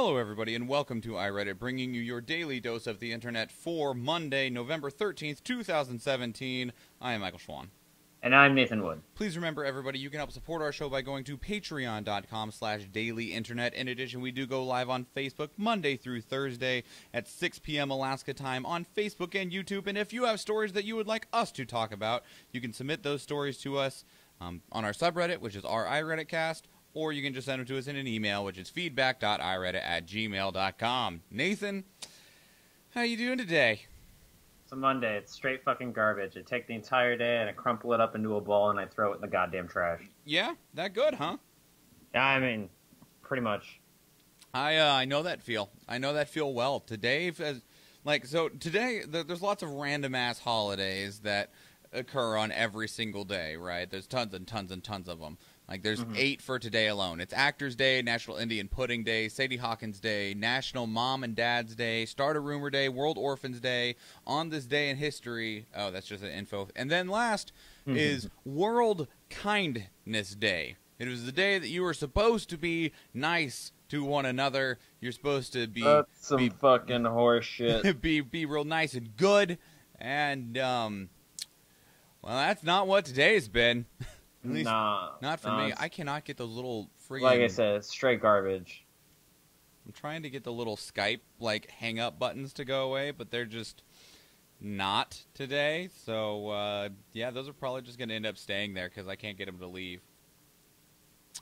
Hello, everybody, and welcome to iReadit, bringing you your daily dose of the internet for Monday, November 13th, 2017. I am Michael Schwan. And I'm Nathan Wood. Please remember, everybody, you can help support our show by going to patreon.com/dailyinternet. In addition, we do go live on Facebook Monday through Thursday at 6 p.m. Alaska time on Facebook and YouTube. And if you have stories that you would like us to talk about, you can submit those stories to us on our subreddit, which is our iRedditcast, or you can just send them to us in an email, which is feedback.ireddit@gmail.com. Nathan, how you doing today? It's a Monday. It's straight fucking garbage. I take the entire day and I crumple it up into a ball and I throw it in the goddamn trash. Yeah? That good, huh? Yeah, I mean, pretty much. I know that feel. I know that feel well. Today, today, there's lots of random-ass holidays that occur on every single day, right? There's tons and tons and tons of them. Like, there's 8 for today alone. It's Actors Day, National Indian Pudding Day, Sadie Hawkins Day, National Mom and Dad's Day, Start a Rumor Day, World Orphans Day, On This Day in History. Oh, that's just an info. And then last is World Kindness Day. It was the day that you were supposed to be nice to one another. You're supposed to be... That's some fucking horse shit. be real nice and good. And, well, that's not what today's been. At least not for me. I cannot get those little friggin'... Like I said, it's straight garbage. I'm trying to get the little Skype, hang-up buttons to go away, but they're just not today. So, yeah, those are probably just going to end up staying there because I can't get them to leave.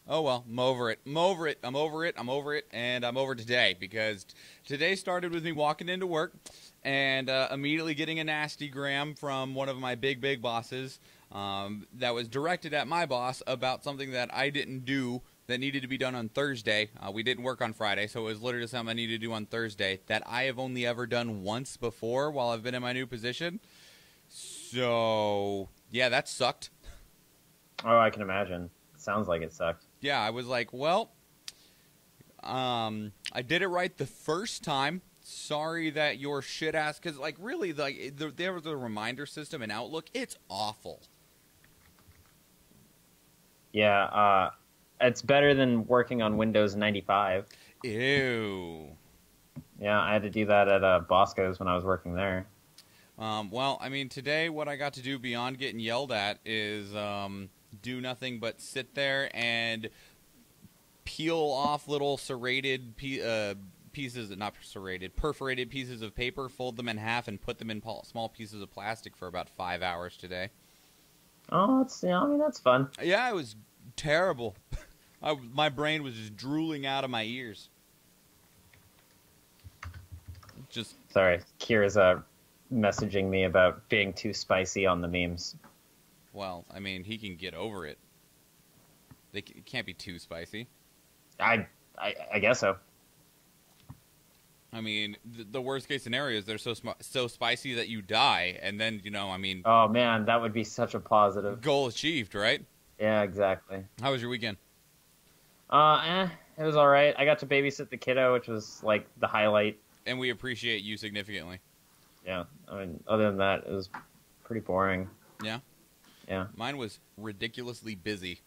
Oh, well, I'm over it. And I'm over today because today started with me walking into work and immediately getting a nasty gram from one of my big bosses. That was directed at my boss about something that I didn't do that needed to be done on Thursday. We didn't work on Friday, so it was literally something I needed to do on Thursday that I have only ever done once before while I've been in my new position. So, yeah, that sucked. Oh, I can imagine. Sounds like it sucked. Yeah, I was like, well, I did it right the first time. Sorry that your shit ass, because really, there was a reminder system in Outlook. It's awful. Yeah, it's better than working on Windows 95. Ew. Yeah, I had to do that at Bosco's when I was working there. Well, I mean, today what I got to do beyond getting yelled at is do nothing but sit there and peel off little serrated pieces, not serrated, perforated pieces of paper, fold them in half, and put them in small pieces of plastic for about 5 hours today. Oh, that's fun. Yeah, it was terrible. My brain was just drooling out of my ears. Sorry, Kira's messaging me about being too spicy on the memes. Well, I mean, he can get over it. It can't be too spicy. I guess so. I mean, the worst case scenario is they're so spicy that you die, and then, I mean... Oh, man, that would be such a positive. Goal achieved, right? Yeah, exactly. How was your weekend? It was all right. I got to babysit the kiddo, which was, the highlight. And we appreciate you significantly. Yeah, I mean, other than that, it was pretty boring. Yeah? Yeah. Mine was ridiculously busy.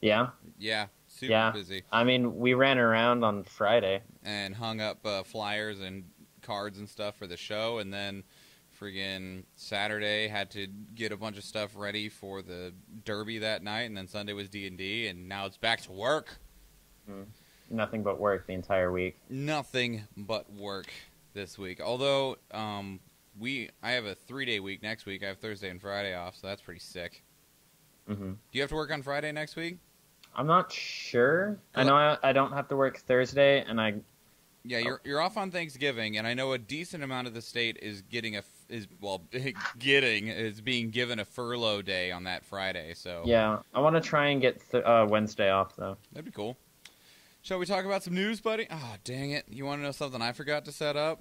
Yeah? Yeah, super busy. I mean, we ran around on Friday. And hung up flyers and cards and stuff for the show, and then friggin' Saturday had to get a bunch of stuff ready for the Derby that night, and then Sunday was D&D, and now it's back to work. Nothing but work the entire week. Nothing but work this week. Although, I have a 3-day week next week. I have Thursday and Friday off, so that's pretty sick. Do you have to work on Friday next week? I'm not sure. I know I don't have to work Thursday, and Yeah, you're off on Thanksgiving, and I know a decent amount of the state is being given a furlough day on that Friday. So yeah, I want to try and get Wednesday off though. That'd be cool. Shall we talk about some news, buddy? Oh, dang it! You want to know something I forgot to set up?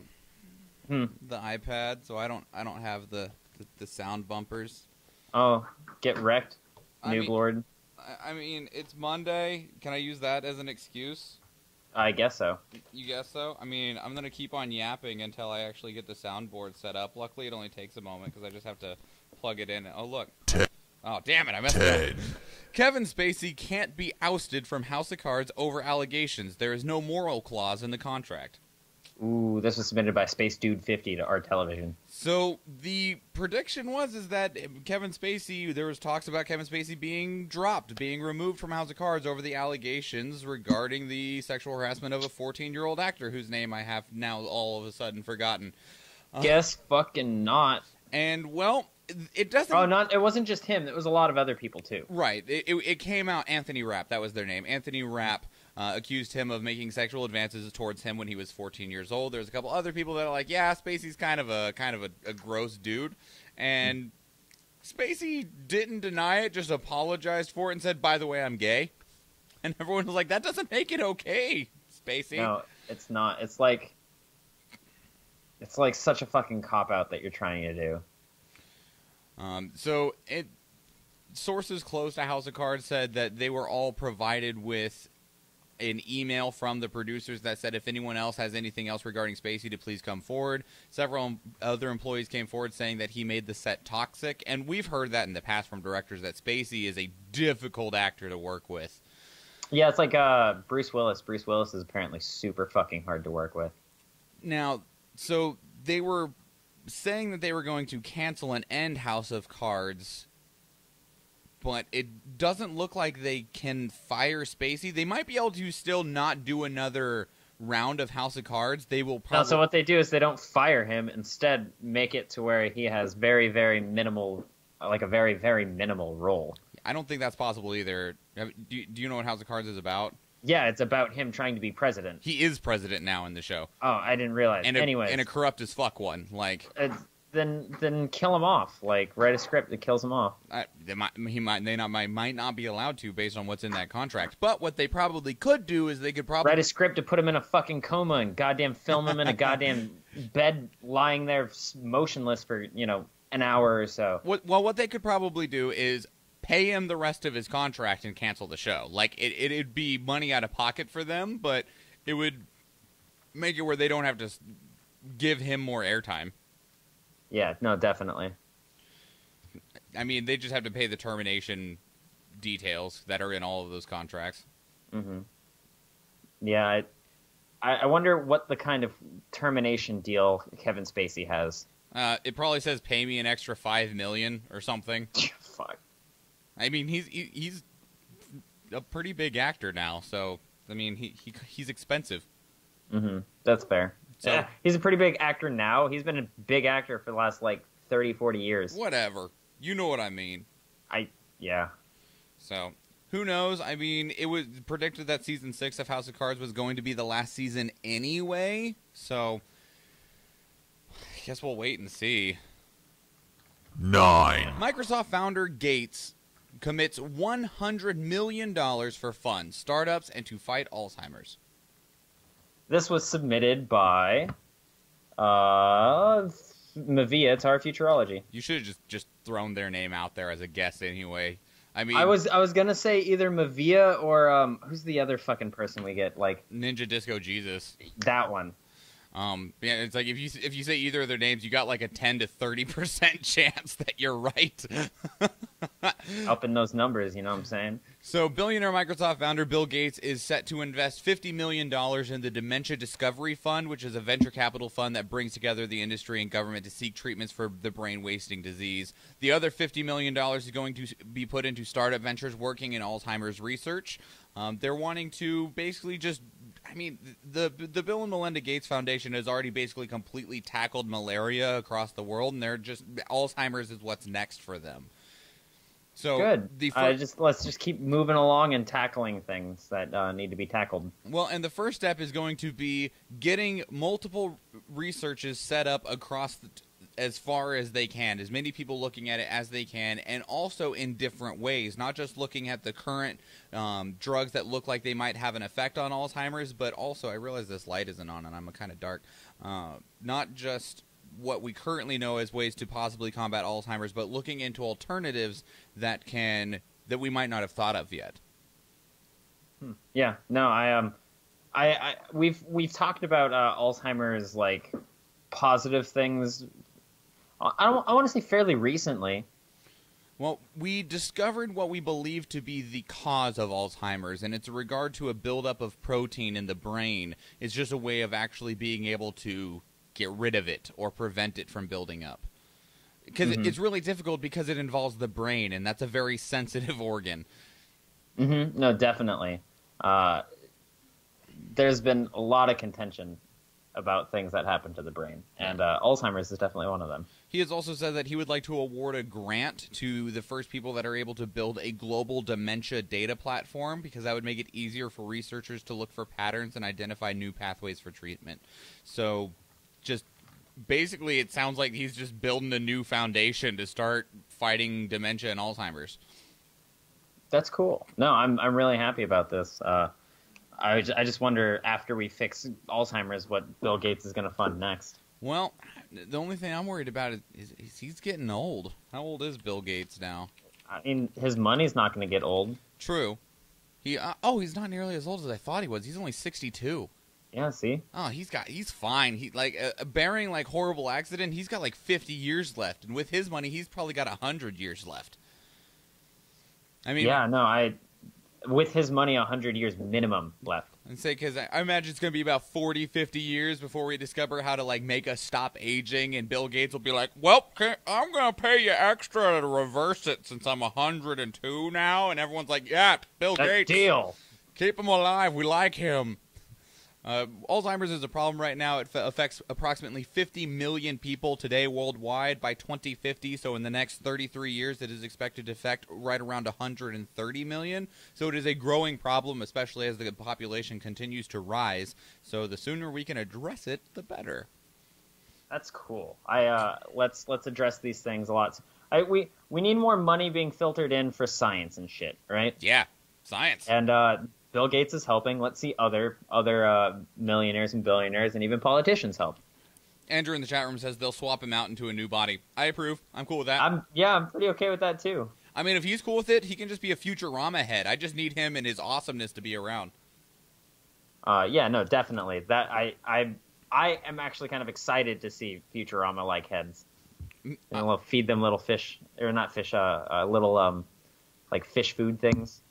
The iPad, so I don't have the sound bumpers. Oh, get wrecked, Lord. I mean, it's Monday. Can I use that as an excuse? I guess so. You guess so? I mean, I'm going to keep on yapping until I actually get the soundboard set up. Luckily, it only takes a moment because I just have to plug it in. Oh, look. Oh, damn it. I messed it up. Kevin Spacey can't be ousted from House of Cards over allegations. There is no moral clause in the contract. Ooh, this was submitted by Space Dude 50 to Art Television. So the prediction is that Kevin Spacey, there was talks about Kevin Spacey being dropped, being removed from House of Cards over the allegations regarding the sexual harassment of a 14-year-old actor whose name I have now all of a sudden forgotten. Guess fucking not. And, well, it doesn't... Oh, not. It wasn't just him. It was a lot of other people, too. Right. It came out, Anthony Rapp, that was their name. Anthony Rapp accused him of making sexual advances towards him when he was 14 years old. There's a couple other people that are like, yeah, Spacey's kind of a gross dude. And Spacey didn't deny it, just apologized for it and said, by the way, I'm gay. And everyone was like, that doesn't make it okay, Spacey. No, it's not. It's like such a fucking cop-out that you're trying to do. Sources close to House of Cards said that they were all provided with an email from the producers that said if anyone else has anything else regarding Spacey to please come forward. Several other employees came forward saying that he made the set toxic, and we've heard that in the past from directors that Spacey is a difficult actor to work with. Yeah, it's like Bruce Willis. Bruce Willis is apparently super fucking hard to work with. Now, so they were saying that they were going to cancel and end House of Cards, but it doesn't look like they can fire Spacey. They might be able to still not do another round of House of Cards. They will probably... No, so what they do is they don't fire him. Instead, make it to where he has very, very minimal, like a very, very minimal role. I don't think that's possible either. Do you know what House of Cards is about? Yeah, it's about him trying to be president. He is president now in the show. Oh, I didn't realize. Anyways. And a corrupt as fuck one. Like... Then kill him off. Like, write a script that kills him off. They might not be allowed to based on what's in that contract. But what they probably could do is they could probably write a script to put him in a fucking coma and goddamn film him in a goddamn bed lying there motionless for, an hour or so. What they could probably do is pay him the rest of his contract and cancel the show. Like, it'd be money out of pocket for them, but it would make it where they don't have to give him more airtime. Yeah, no, definitely. I mean, they just have to pay the termination details that are in all of those contracts. Mm-hmm. Yeah, I wonder what the kind of termination deal Kevin Spacey has. It probably says pay me an extra $5 million or something. Fuck. I mean, he's a pretty big actor now, so I mean, he's expensive. Mm-hmm. That's fair. So, yeah, he's a pretty big actor now. He's been a big actor for the last, 30, 40 years. Whatever. You know what I mean. Yeah. So, who knows? I mean, it was predicted that Season 6 of House of Cards was going to be the last season anyway. So, I guess we'll wait and see. 9. Microsoft founder Gates commits $100 million for funds, startups, and to fight Alzheimer's. This was submitted by Mavia to our Futurology. You should have just thrown their name out there as a guess anyway. I mean, I was gonna say either Mavia or who's the other fucking person we get, Ninja Disco Jesus. That one. Yeah, it's like if you say either of their names, you got like a 10 to 30% chance that you're right. Up in those numbers, you know what I'm saying? So, billionaire Microsoft founder Bill Gates is set to invest $50 million in the Dementia Discovery Fund, which is a venture capital fund that brings together the industry and government to seek treatments for the brain-wasting disease. The other $50 million is going to be put into startup ventures working in Alzheimer's research. They're wanting to basically just... I mean, the Bill and Melinda Gates Foundation has already basically completely tackled malaria across the world, and they're just... Alzheimer's is what's next for them. So good. Let's just keep moving along and tackling things that need to be tackled. Well, and the first step is going to be getting multiple researches set up across as far as they can, as many people looking at it as they can, and also in different ways, not just looking at the current drugs that look like they might have an effect on Alzheimer's, but also, I realize this light isn't on and I'm kind of dark, not just what we currently know as ways to possibly combat Alzheimer's, but looking into alternatives that we might not have thought of yet. Yeah, no, we've talked about Alzheimer's positive things. I want to say fairly recently. Well, we discovered what we believe to be the cause of Alzheimer's, and it's in regard to a buildup of protein in the brain. It's just a way of actually being able to get rid of it or prevent it from building up. Because it's really difficult because it involves the brain, and that's a very sensitive organ. No, definitely. There's been a lot of contention about things that happen to the brain, and Alzheimer's is definitely one of them. He has also said that he would like to award a grant to the first people that are able to build a global dementia data platform, because that would make it easier for researchers to look for patterns and identify new pathways for treatment. So just basically it sounds like he's just building a new foundation to start fighting dementia and Alzheimer's. That's cool. No, I'm really happy about this. I just wonder, after we fix Alzheimer's, what Bill Gates is going to fund next. Well, the only thing I'm worried about is he's getting old. How old is Bill Gates now? I mean, his money's not going to get old. True. He's not nearly as old as I thought he was. He's only 62. Yeah, see? Oh, he's fine. He bearing like horrible accident, he's got like 50 years left, and with his money, he's probably got 100 years left. I mean, yeah, no, with his money, 100 years minimum left. And say, because I imagine it's going to be about 40, 50 years before we discover how to like make us stop aging, and Bill Gates will be like, well, I'm going to pay you extra to reverse it since I'm 102 now, and everyone's like, yeah, Bill Gates. Deal. Keep him alive. We like him. Alzheimer's is a problem right now. It affects approximately 50 million people today worldwide. By 2050, so in the next 33 years, it is expected to affect right around 130 million. So it is a growing problem, especially as the population continues to rise. So the sooner we can address it, the better. That's cool. Let's address these things a lot. We need more money being filtered in for science and shit, right? Yeah, science. And Bill Gates is helping. Let's see other millionaires and billionaires and even politicians help. Andrew in the chat room says they'll swap him out into a new body. I approve. I'm cool with that. I'm pretty okay with that too. I mean, if he's cool with it, he can just be a Futurama head. I just need him and his awesomeness to be around. Yeah, no, definitely. That I am actually kind of excited to see Futurama-like heads. We'll feed them little fish, or not fish, little like fish food things.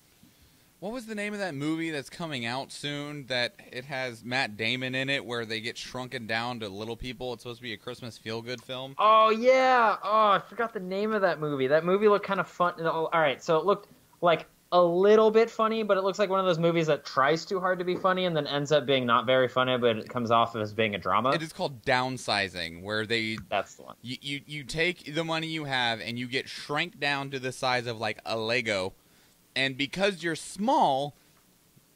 What was the name of that movie that's coming out soon that it has Matt Damon in it, where they get shrunken down to little people? It's supposed to be a Christmas feel-good film. Oh, yeah. Oh, I forgot the name of that movie. That movie looked kind of fun. All right, so it looked like a little bit funny, but it looks like one of those movies that tries too hard to be funny and then ends up being not very funny, but it comes off as being a drama. It is called Downsizing, where That's the one. You take the money you have and you get shrank down to the size of like a Lego. And because you're small,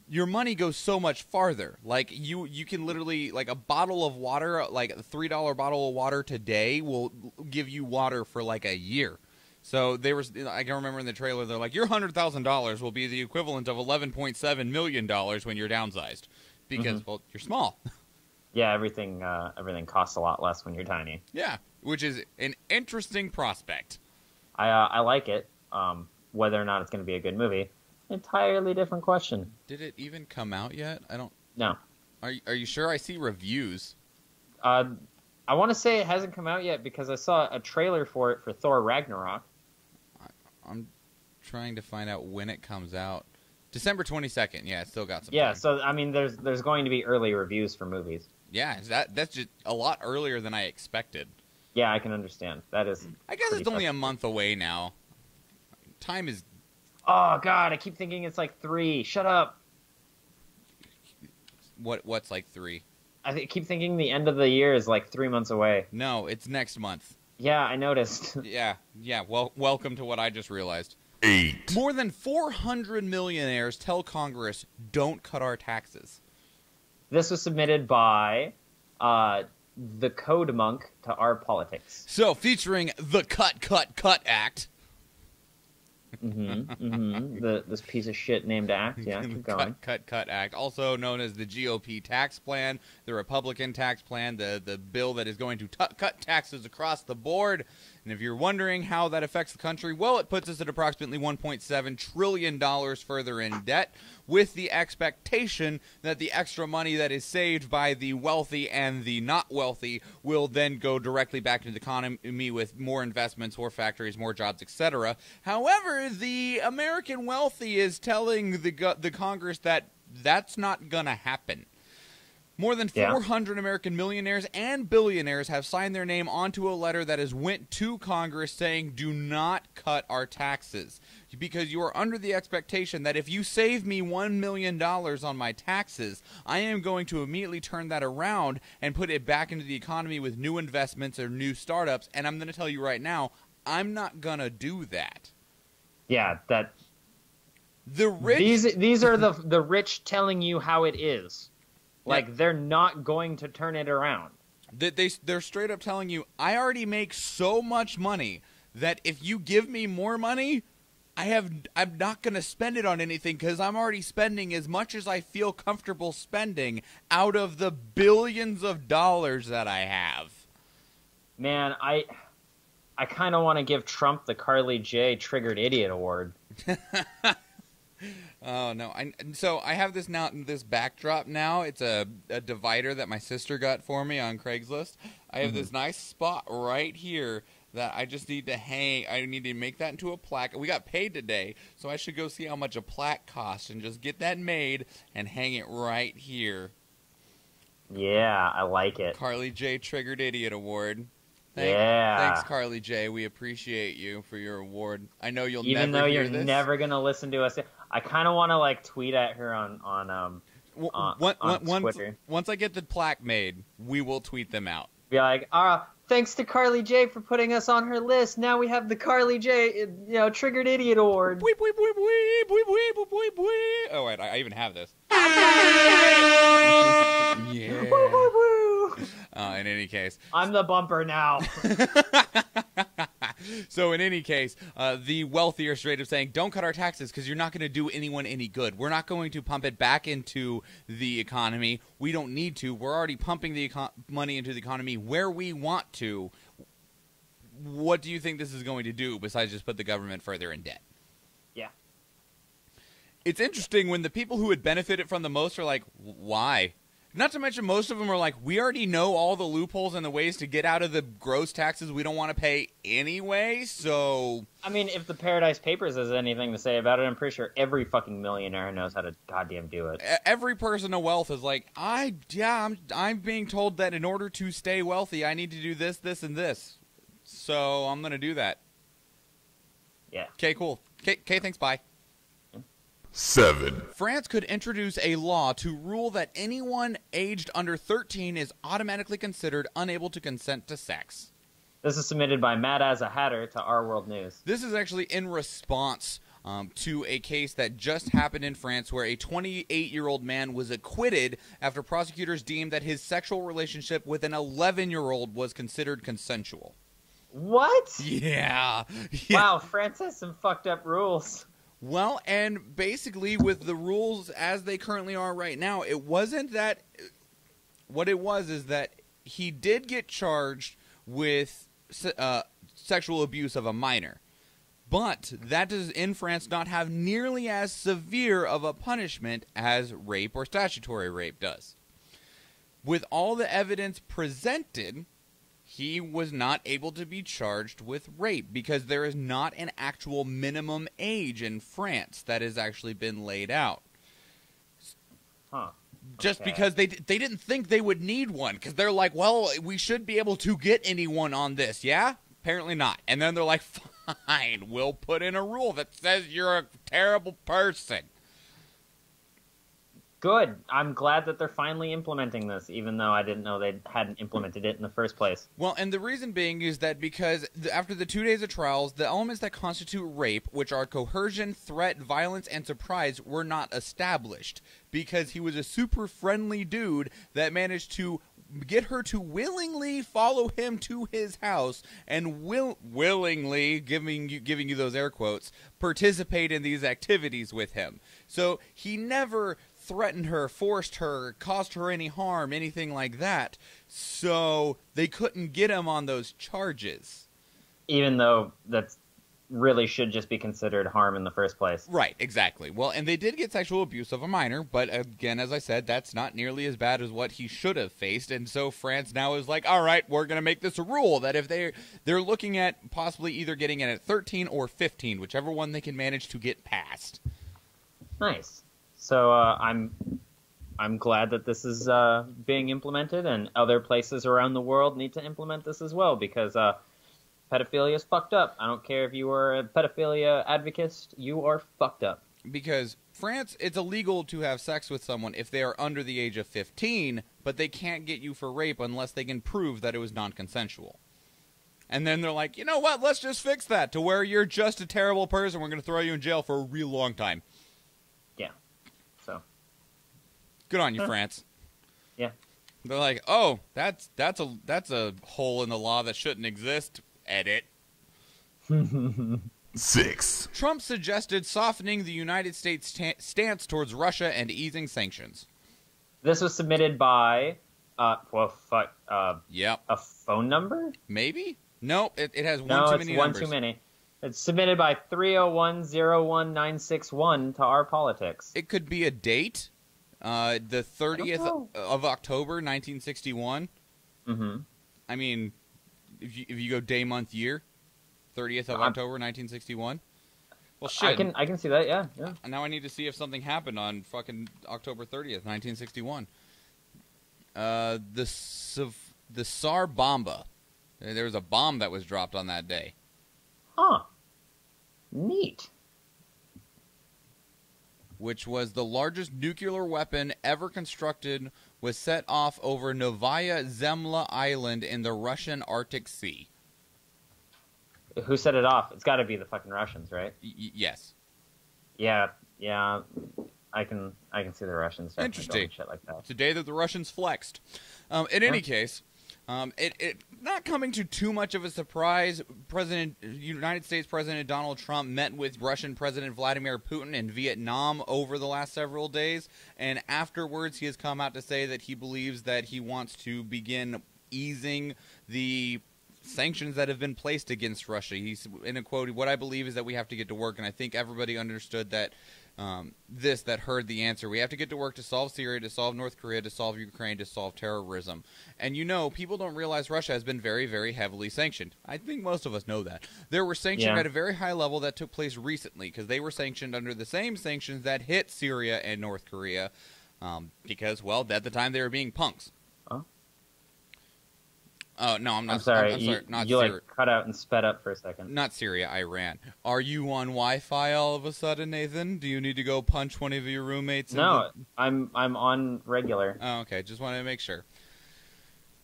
your money goes so much farther. Like, you can literally, like, a bottle of water, like a $3 bottle of water today will give you water for, like, a year. So I can remember in the trailer, they're like, your $100,000 will be the equivalent of $11.7 million when you're downsized. Because, well, you're small. Yeah, everything costs a lot less when you're tiny. Yeah, which is an interesting prospect. I like it. Whether or not it's going to be a good movie, entirely different question. Did it even come out yet? I don't. No. Are you sure? I see reviews. I want to say it hasn't come out yet because I saw a trailer for it for Thor Ragnarok. I'm trying to find out when it comes out. December 22nd. Yeah, it's still got some. Yeah, time. So I mean, there's going to be early reviews for movies. Yeah, that's just a lot earlier than I expected. Yeah, I can understand. That is. I guess it's only a month away now. Time is... Oh, God, I keep thinking it's like 3. Shut up. What's like 3? I keep thinking the end of the year is like 3 months away. No, it's next month. Yeah, I noticed. Yeah, well, welcome to what I just realized. 8. More than 400 millionaires tell Congress, don't cut our taxes. This was submitted by the Code Monk to Our Politics. So, featuring the Cut Act... This piece of shit named Act. Yeah, keep going. Cut Act, also known as the GOP tax plan, the Republican tax plan, the bill that is going to cut taxes across the board. And if you're wondering how that affects the country, well, it puts us at approximately $1.7 trillion further in debt, with the expectation that the extra money that is saved by the wealthy and the not wealthy will then go directly back into the economy with more investments, more factories, more jobs, etc. However, the American wealthy is telling the Congress that that's not going to happen. More than 400 American millionaires and billionaires have signed their name onto a letter that has went to Congress saying, do not cut our taxes. Because you are under the expectation that if you save me $1 million on my taxes, I am going to immediately turn that around and put it back into the economy with new investments or new startups. And I'm going to tell you right now, I'm not going to do that. Yeah, that... The rich... These are the rich telling you how it is. Like, they're not going to turn it around. They're straight up telling you, I already make so much money that if you give me more money, I'm not going to spend it on anything because I'm already spending as much as I feel comfortable spending out of the billions of dollars that I have. Man, I kind of want to give Trump the Carly J. Triggered Idiot Award. Oh no! So I have this backdrop now. It's a divider that my sister got for me on Craigslist. I have this nice spot right here that I just need to hang. I need to make that into a plaque. We got paid today, so I should go see how much a plaque costs and just get that made and hang it right here. Yeah, I like it. Carly J. Triggered Idiot Award. Thanks, Carly J. We appreciate you for your award. I know you'll even never though hear you're this. never gonna listen to us. I kind of want to like tweet at her on Twitter. Once I get the plaque made, we will tweet them out. Be like, thanks to Carly J for putting us on her list. Now we have the Carly J, Triggered Idiot Award. Weep, weep, weep, weep, weep, weep, weep, weep, weep. Oh wait, I even have this. Yeah. Woo, woo, woo. In any case, I'm the bumper now. So in any case, the wealthy are straight up saying, don't cut our taxes because you're not going to do anyone any good. We're not going to pump it back into the economy. We don't need to. We're already pumping the money into the economy where we want to. What do you think this is going to do besides just put the government further in debt? Yeah. It's interesting when the people who would benefit it from the most are like, why? Not to mention most of them are like, we already know all the loopholes and the ways to get out of the gross taxes we don't want to pay anyway, so... I mean, if the Paradise Papers has anything to say about it, I'm pretty sure every fucking millionaire knows how to goddamn do it. Every person of wealth is like, I'm being told that in order to stay wealthy, I need to do this, this, and this. So I'm going to do that. Yeah. Okay, cool. Okay, thanks, bye. 7. France could introduce a law to rule that anyone aged under 13 is automatically considered unable to consent to sex. This is submitted by Mad as a Hatter to Our World News. This is actually in response to a case that just happened in France where a 28-year-old man was acquitted after prosecutors deemed that his sexual relationship with an 11-year-old was considered consensual. What? Yeah. Wow, France has some fucked up rules. Well, and basically with the rules as they currently are right now, it wasn't that... What it was is that he did get charged with sexual abuse of a minor. But that does, in France, not have nearly as severe of a punishment as rape or statutory rape does. With all the evidence presented... he was not able to be charged with rape because there is not an actual minimum age in France that has actually been laid out. Huh. Just because they didn't think they would need one because they're like, well, we should be able to get anyone on this, yeah? Apparently not. And then they're like, fine, we'll put in a rule that says you're a terrible person. Good. I'm glad that they're finally implementing this, even though I didn't know they hadn't implemented it in the first place. Well, and the reason being is that because after the 2 days of trials, the elements that constitute rape, which are coercion, threat, violence, and surprise, were not established. Because he was a super friendly dude that managed to get her to willingly follow him to his house and willingly, giving you those air quotes, participate in these activities with him. So he never threatened her, forced her, caused her any harm, anything like that. So they couldn't get him on those charges. even though that's really should just be considered harm in the first place. Right, exactly. Well, and they did get sexual abuse of a minor, but again, as I said, that's not nearly as bad as what he should have faced, and so France now is like, all right, we're going to make this a rule that if they're looking at possibly either getting it at 13 or 15, whichever one they can manage to get past. Nice. So I'm glad that this is being implemented, and other places around the world need to implement this as well, because pedophilia is fucked up. I don't care if you are a pedophilia advocate, you are fucked up. Because France, it's illegal to have sex with someone if they are under the age of 15, but they can't get you for rape unless they can prove that it was non-consensual. And then they're like, you know what, let's just fix that to where you're just a terrible person. We're going to throw you in jail for a real long time. Yeah. So. Good on you, France. Yeah. They're like, oh, that's a hole in the law that shouldn't exist. Edit. 6. Trump suggested softening the United States stance towards Russia and easing sanctions. This was submitted by, Yep. a phone number? Maybe? Nope, it has one too many numbers. No, it's one too many. It's submitted by 301-01961 to Our Politics. It could be a date. The 30th of October, 1961. Mm-hmm. I mean, if you go day, month, year, 30th of October, 1961. Well, shit. I can see that, yeah. Now I need to see if something happened on fucking October 30th, 1961. The Tsar Bomba. There was a bomb that was dropped on that day. Huh. Neat. Which was the largest nuclear weapon ever constructed, was set off over Novaya Zemlya Island in the Russian Arctic Sea. Who set it off? It's got to be the fucking Russians, right? Yes. Yeah. I can see the Russians interesting shit like that. It's a day that the Russians flexed. In any case, it not coming to too much of a surprise, United States President Donald Trump met with Russian President Vladimir Putin in Vietnam over the last several days, and afterwards he has come out to say that he believes that he wants to begin easing the sanctions that have been placed against Russia. He's in a quote, "What I believe is that we have to get to work," and I think everybody understood that. That heard the answer. We have to get to work to solve Syria, to solve North Korea, to solve Ukraine, to solve terrorism. And people don't realize Russia has been very, very heavily sanctioned. I think most of us know that. They were sanctioned at a very high level that took place recently, because they were sanctioned under the same sanctions that hit Syria and North Korea, because, well, at the time they were being punks. Oh, no, I'm not. I'm sorry. I'm sorry. Not you Syria. like cut out and sped up for a second. Not Syria, Iran. Are you on Wi-Fi all of a sudden, Nathan? Do you need to go punch one of your roommates? No, I'm on regular. Oh, okay. Just wanted to make sure.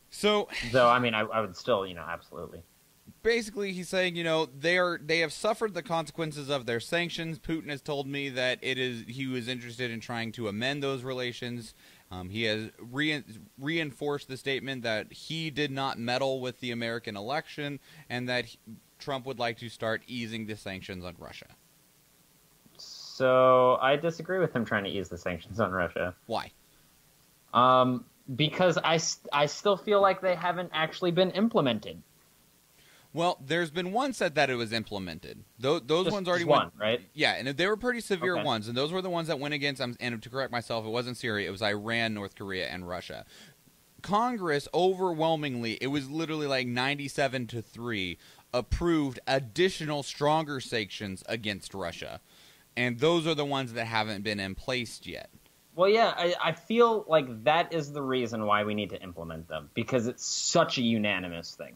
So, though, I mean, I would still, absolutely. Basically, he's saying, they have suffered the consequences of their sanctions. Putin has told me that he was interested in trying to amend those relations. He has reinforced the statement that he did not meddle with the American election, and that Trump would like to start easing the sanctions on Russia. So I disagree with him trying to ease the sanctions on Russia. Why? Because I still feel like they haven't actually been implemented. Well, there's been one said that it was implemented. Those ones already went. One, right? Yeah, and they were pretty severe ones, and those were the ones that went against. And to correct myself, it wasn't Syria; it was Iran, North Korea, and Russia. Congress overwhelmingly, it was literally like 97-3, approved additional stronger sanctions against Russia, and those are the ones that haven't been in place yet. Well, yeah, I feel like that is the reason why we need to implement them, because it's such a unanimous thing.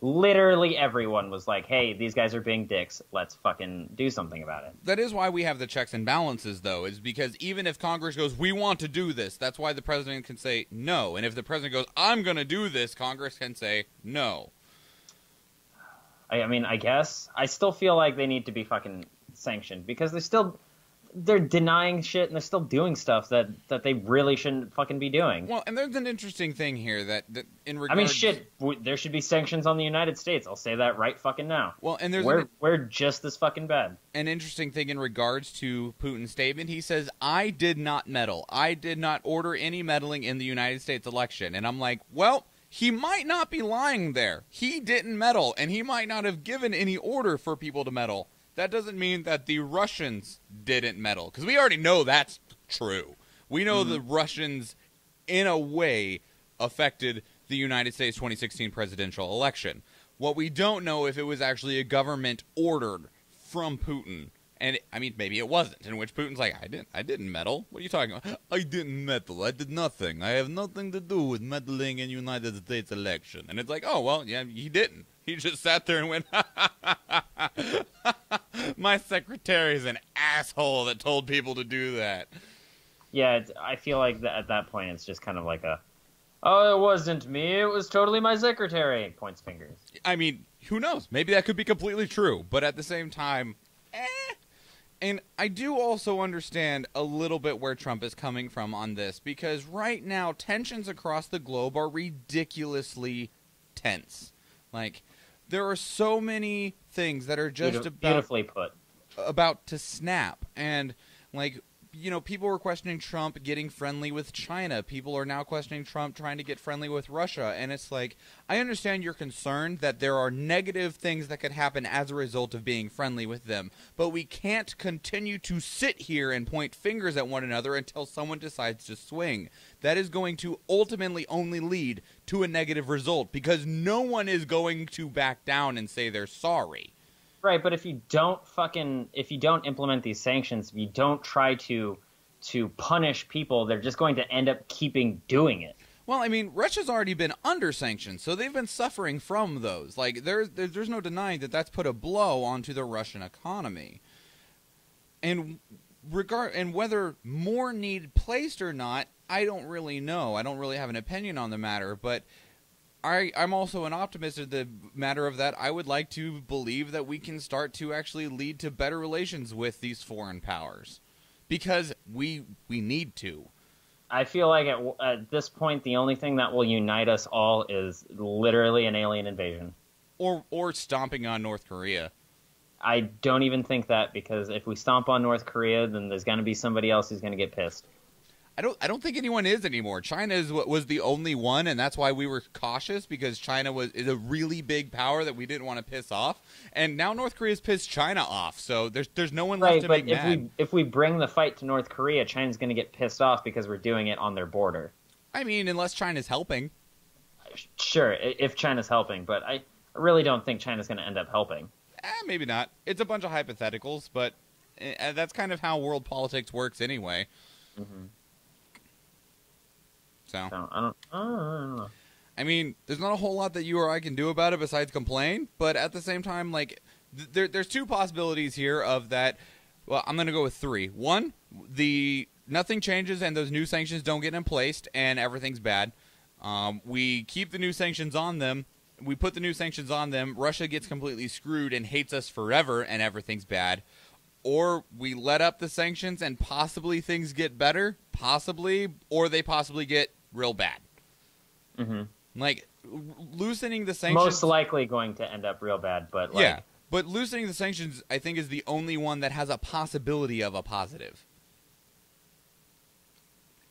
Literally everyone was like, hey, these guys are being dicks. Let's fucking do something about it. That is why we have the checks and balances, though, is because even if Congress goes, we want to do this, that's why the president can say no. And if the president goes, I'm going to do this, Congress can say no. I mean, I guess. I still feel like they need to be fucking sanctioned, because they're denying shit and they're still doing stuff that they really shouldn't fucking be doing. Well, and there's an interesting thing here that in regards... I mean, shit, there should be sanctions on the United States. I'll say that right fucking now. Well, and there's we're just as fucking bad. An interesting thing in regards to Putin's statement, he says, I did not meddle. I did not order any meddling in the United States election. And I'm like, well, he might not be lying there. He didn't meddle, and he might not have given any order for people to meddle. That doesn't mean that the Russians didn't meddle, because we already know that's true. We know the Russians, in a way, affected the United States 2016 presidential election. What we don't know if it was actually a government ordered from Putin. And, I mean, maybe it wasn't, in which Putin's like, I didn't meddle. What are you talking about? I didn't meddle. I did nothing. I have nothing to do with meddling in United States election. And it's like, oh, well, yeah, he didn't. He just sat there and went, my secretary's an asshole that told people to do that. Yeah, I feel like at that point it's just kind of like oh, it wasn't me. It was totally my secretary. Points fingers. I mean, who knows? Maybe that could be completely true. But at the same time, And I do also understand a little bit where Trump is coming from on this, because right now tensions across the globe are ridiculously tense. Like, there are so many things that are just beautifully put, about to snap. And, like, you know, people were questioning Trump getting friendly with China. People are now questioning Trump trying to get friendly with Russia. And it's like, I understand your concern that there are negative things that could happen as a result of being friendly with them. But we can't continue to sit here and point fingers at one another until someone decides to swing. That is going to ultimately only lead to a negative result, because no one is going to back down and say they're sorry. Right, but if you don't implement these sanctions, if you don't try to punish people, they're just going to end up keeping doing it. Well, I mean, Russia's already been under sanctions, so they've been suffering from those. Like, there's no denying that that's put a blow onto the Russian economy. And whether more need placed or not, I don't really know. I don't really have an opinion on the matter, but I'm also an optimist in the matter of that. I would like to believe that we can start to actually lead to better relations with these foreign powers, because we need to. I feel like at this point, the only thing that will unite us all is literally an alien invasion. Or stomping on North Korea. I don't even think that, because if we stomp on North Korea, then there's going to be somebody else who's going to get pissed. I don't think anyone is anymore. China was the only one, and that's why we were cautious, because China is a really big power that we didn't want to piss off. And now North Korea's pissed China off, so there's no one left to make mad. If we bring the fight to North Korea, China's going to get pissed off because we're doing it on their border. I mean, unless China's helping. Sure, if China's helping, but I really don't think China's going to end up helping. Maybe not. It's a bunch of hypotheticals, but that's kind of how world politics works anyway. Mm-hmm. So I don't know. I mean, there's not a whole lot that you or I can do about it besides complain, but at the same time, like, there's two possibilities here of that. Well, I'm going to go with three. One, nothing changes and those new sanctions don't get in place and everything's bad. We keep the new sanctions on them. We put the new sanctions on them. Russia gets completely screwed and hates us forever and everything's bad. Or we let up the sanctions and possibly things get better, possibly, or they possibly get real bad. Mm-hmm. Like, loosening the sanctions... Most likely going to end up real bad, but like... Yeah, but loosening the sanctions, I think, is the only one that has a possibility of a positive.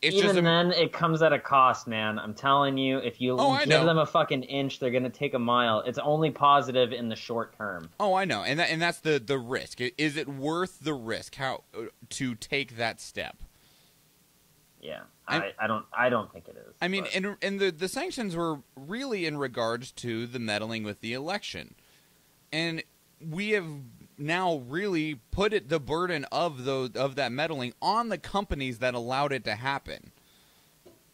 It's Even then, it comes at a cost, man. I'm telling you, if you give them a fucking inch, they're going to take a mile. It's only positive in the short term. Oh, I know, and that's the risk. Is it worth the risk? How to take that step? Yeah, I don't think it is. I mean, and the sanctions were really in regards to the meddling with the election, and we have now really put the burden of that meddling on the companies that allowed it to happen.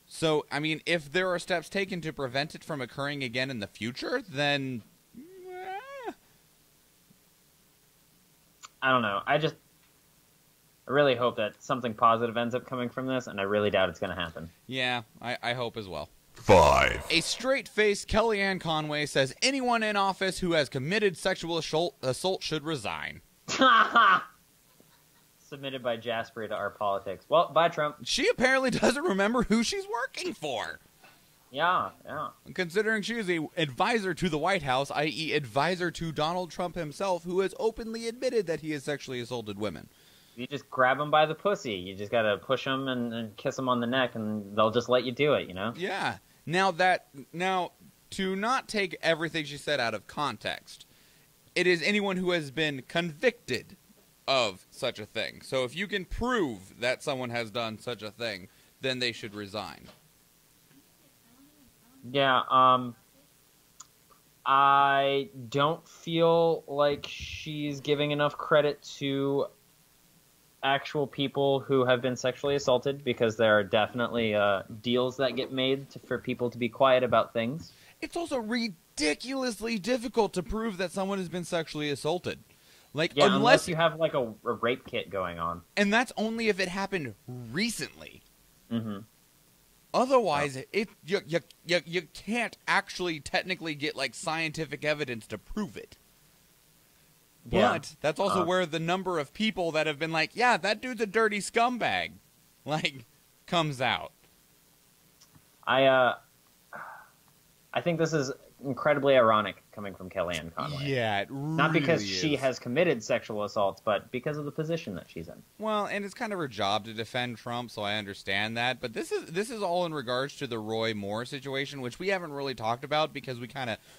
So, I mean, if there are steps taken to prevent it from occurring again in the future, then I don't know. I really hope that something positive ends up coming from this, and I really doubt it's going to happen. Yeah, I hope as well. 5. A straight-faced Kellyanne Conway says anyone in office who has committed sexual assault should resign. Submitted by Jasper to Our Politics. Well, bye, Trump. She apparently doesn't remember who she's working for. Yeah. Considering she is an advisor to the White House, i.e. advisor to Donald Trump himself, who has openly admitted that he has sexually assaulted women. You just grab them by the pussy. You just got to push them and kiss them on the neck, and they'll just let you do it, you know? Yeah. Now, to not take everything she said out of context, it is anyone who has been convicted of such a thing. So if you can prove that someone has done such a thing, then they should resign. Yeah, I don't feel like she's giving enough credit to actual people who have been sexually assaulted, because there are definitely deals that get made for people to be quiet about things. It's also ridiculously difficult to prove that someone has been sexually assaulted. Like, Yeah, unless you have like a rape kit going on. And that's only if it happened recently. Mm-hmm. Otherwise, you can't actually technically get like scientific evidence to prove it. Yeah. But that's also where the number of people that have been like, yeah, that dude's a dirty scumbag, like, comes out. I think this is incredibly ironic coming from Kellyanne Conway. Yeah, it really Not because is. she has committed sexual assaults, but because of the position that she's in. Well, and it's kind of her job to defend Trump, so I understand that. But this is all in regards to the Roy Moore situation, which we haven't really talked about because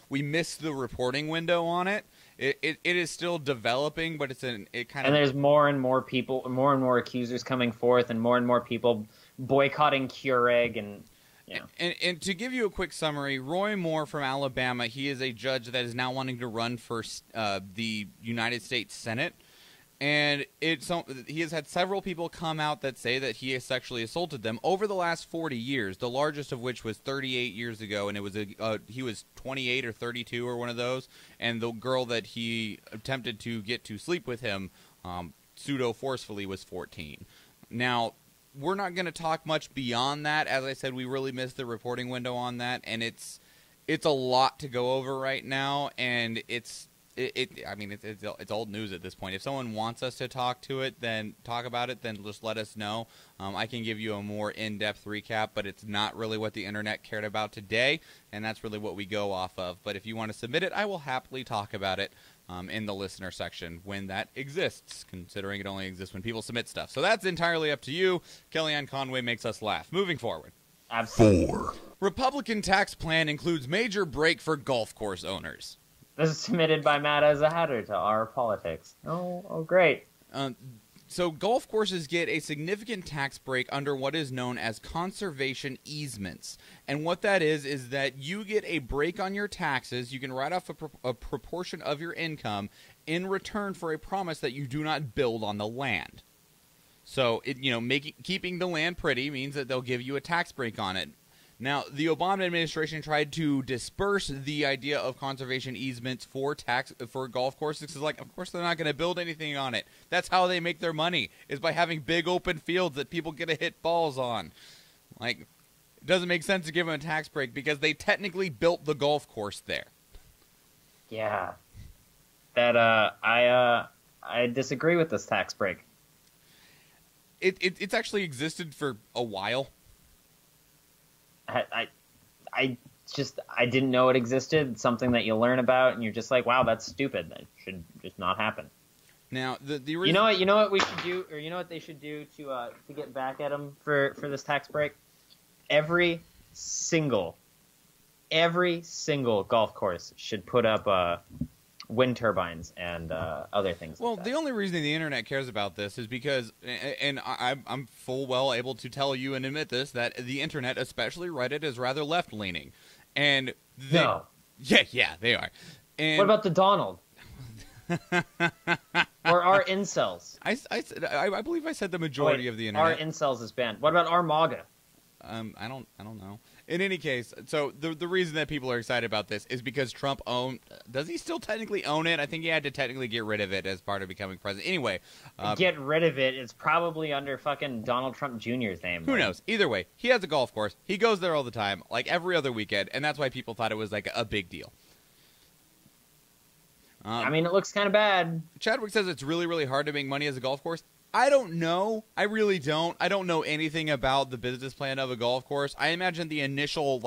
we missed the reporting window on it. It is still developing, but And there's more and more people, more and more accusers coming forth, and more people boycotting Keurig and. Yeah. And to give you a quick summary, Roy Moore from Alabama, he is a judge that is now wanting to run for the United States Senate. And he has had several people come out that say that he has sexually assaulted them over the last 40 years, the largest of which was 38 years ago, and it was he was 28 or 32 or one of those, and the girl that he attempted to get to sleep with him pseudo-forcefully was 14. Now, we're not going to talk much beyond that. As I said, we really missed the reporting window on that, and it's a lot to go over right now, and it's old news at this point. If someone wants us to talk about it, then just let us know. I can give you a more in-depth recap, but it's not really what the internet cared about today, and that's really what we go off of. But if you want to submit it, I will happily talk about it in the listener section when that exists, considering it only exists when people submit stuff. So that's entirely up to you. Kellyanne Conway makes us laugh. Moving forward. Absolutely. 4. Republican tax plan includes major break for golf course owners. This is submitted by Matt as a hatter to our politics. Oh, great. So golf courses get a significant tax break under what is known as conservation easements. And what that is that you get a break on your taxes. You can write off a proportion of your income in return for a promise that you do not build on the land. So, keeping the land pretty means that they'll give you a tax break on it. Now, the Obama administration tried to disperse the idea of conservation easements for golf courses. Because, of course, they're not going to build anything on it. That's how they make their money, is by having big open fields that people get to hit balls on. It doesn't make sense to give them a tax break because they technically built the golf course there. Yeah, that I disagree with this tax break. It's actually existed for a while. I didn't know it existed. It's something that you learn about, and you're just like, wow, that's stupid. That should just not happen. Now, the you know what we should do, or you know what they should do to get back at them for this tax break? Every single golf course should put up wind turbines and other things. Well, like that. the only reason the internet cares about this is because, and I'm full well able to tell you and admit this, that the internet, especially Reddit, is rather left-leaning. And no. Yeah, they are. And what about the Donald? Or our incels? I believe I said the majority of the internet. Our incels is banned. What about our MAGA? I don't know. In any case, so the reason that people are excited about this is because Trump does he still technically own it? I think he had to technically get rid of it as part of becoming president. Anyway. Get rid of it. It's probably under fucking Donald Trump Jr.'s name. Who knows? Either way, he has a golf course. He goes there all the time, like every other weekend, and that's why people thought it was like a big deal. It looks kind of bad. Chadwick says it's really, really hard to make money as a golf course. I don't know. I really don't. I don't know anything about the business plan of a golf course. I imagine the initial,